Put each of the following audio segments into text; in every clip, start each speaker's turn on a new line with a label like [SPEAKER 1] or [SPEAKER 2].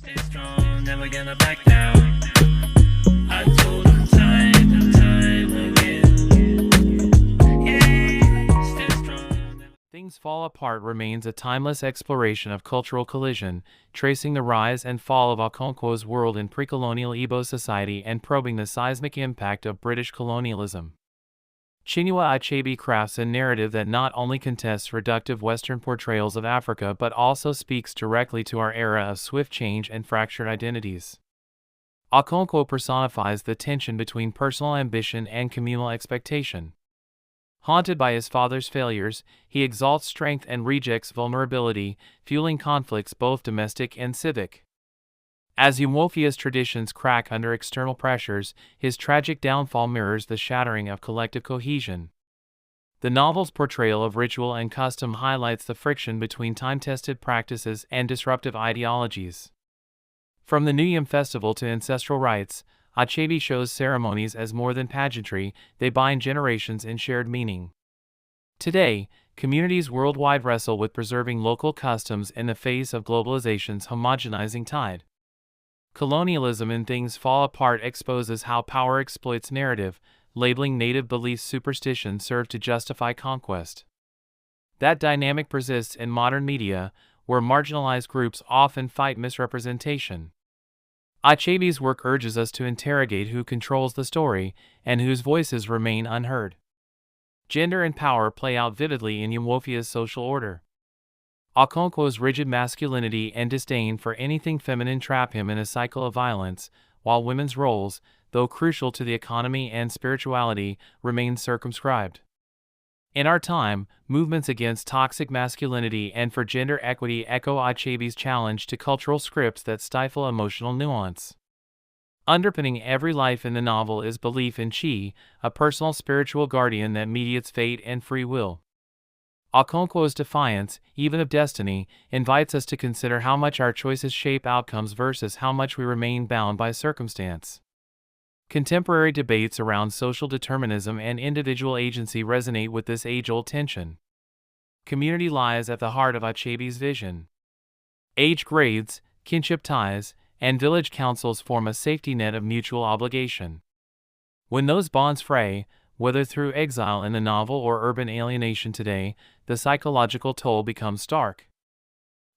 [SPEAKER 1] Stay strong, never gonna back down. I told them time and time again. Yeah, stay strong.
[SPEAKER 2] Things Fall Apart remains a timeless exploration of cultural collision, tracing the rise and fall of Okonkwo's world in pre-colonial Igbo society and probing the seismic impact of British colonialism. Chinua Achebe crafts a narrative that not only contests reductive Western portrayals of Africa but also speaks directly to our era of swift change and fractured identities. Okonkwo personifies the tension between personal ambition and communal expectation. Haunted by his father's failures, he exalts strength and rejects vulnerability, fueling conflicts both domestic and civic. As Umuofia's traditions crack under external pressures, his tragic downfall mirrors the shattering of collective cohesion. The novel's portrayal of ritual and custom highlights the friction between time-tested practices and disruptive ideologies. From the New Yam festival to ancestral rites, Achebe shows ceremonies as more than pageantry, they bind generations in shared meaning. Today, communities worldwide wrestle with preserving local customs in the face of globalization's homogenizing tide. Colonialism in Things Fall Apart exposes how power exploits narrative, labeling native beliefs superstition serve to justify conquest. That dynamic persists in modern media, where marginalized groups often fight misrepresentation. Achebe's work urges us to interrogate who controls the story and whose voices remain unheard. Gender and power play out vividly in Umuofia's social order. Okonkwo's rigid masculinity and disdain for anything feminine trap him in a cycle of violence, while women's roles, though crucial to the economy and spirituality, remain circumscribed. In our time, movements against toxic masculinity and for gender equity echo Achebe's challenge to cultural scripts that stifle emotional nuance. Underpinning every life in the novel is belief in Chi, a personal spiritual guardian that mediates fate and free will. Okonkwo's defiance, even of destiny, invites us to consider how much our choices shape outcomes versus how much we remain bound by circumstance. Contemporary debates around social determinism and individual agency resonate with this age-old tension. Community lies at the heart of Achebe's vision. Age grades, kinship ties, and village councils form a safety net of mutual obligation. When those bonds fray, whether through exile in the novel or urban alienation today, the psychological toll becomes stark.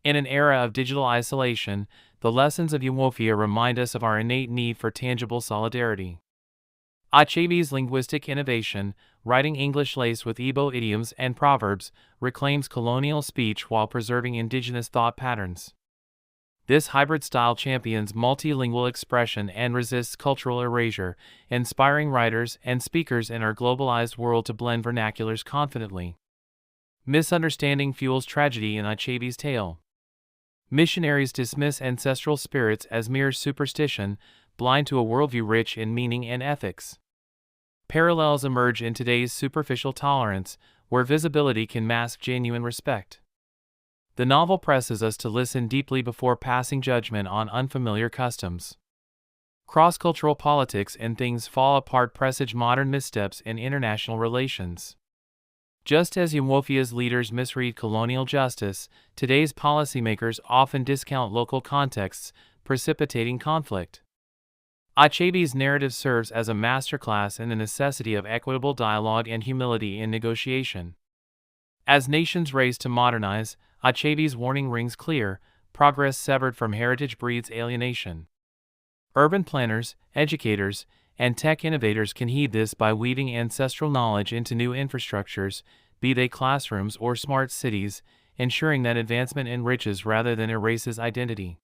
[SPEAKER 2] In an era of digital isolation, the lessons of Umuofia remind us of our innate need for tangible solidarity. Achebe's linguistic innovation, writing English laced with Igbo idioms and proverbs, reclaims colonial speech while preserving indigenous thought patterns. This hybrid style champions multilingual expression and resists cultural erasure, inspiring writers and speakers in our globalized world to blend vernaculars confidently. Misunderstanding fuels tragedy in Achebe's tale. Missionaries dismiss ancestral spirits as mere superstition, blind to a worldview rich in meaning and ethics. Parallels emerge in today's superficial tolerance, where visibility can mask genuine respect. The novel presses us to listen deeply before passing judgment on unfamiliar customs. Cross-cultural politics and Things Fall Apart presage modern missteps in international relations. Just as Umuofia's leaders misread colonial justice, today's policymakers often discount local contexts, precipitating conflict. Achebe's narrative serves as a masterclass in the necessity of equitable dialogue and humility in negotiation. As nations race to modernize, Achebe's warning rings clear: progress severed from heritage breeds alienation. Urban planners, educators, and tech innovators can heed this by weaving ancestral knowledge into new infrastructures, be they classrooms or smart cities, ensuring that advancement enriches rather than erases identity.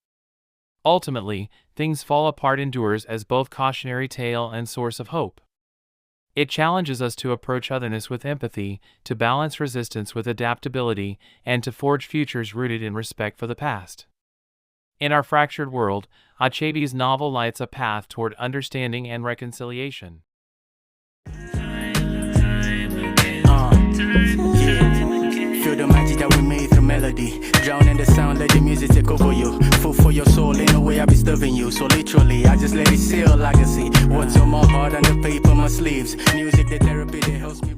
[SPEAKER 2] Ultimately, Things Fall Apart endures as both cautionary tale and source of hope. It challenges us to approach otherness with empathy, to balance resistance with adaptability, and to forge futures rooted in respect for the past. In our fractured world, Achebe's novel lights a path toward understanding and reconciliation.
[SPEAKER 3] Feel the magic that we made through melody. Drown in the sound, let the music take over you. Food for your soul, ain't no way I be stuffing you. So literally, I just let it seal legacy. What's on my heart and the paper, my sleeves. Music, the therapy that helps me.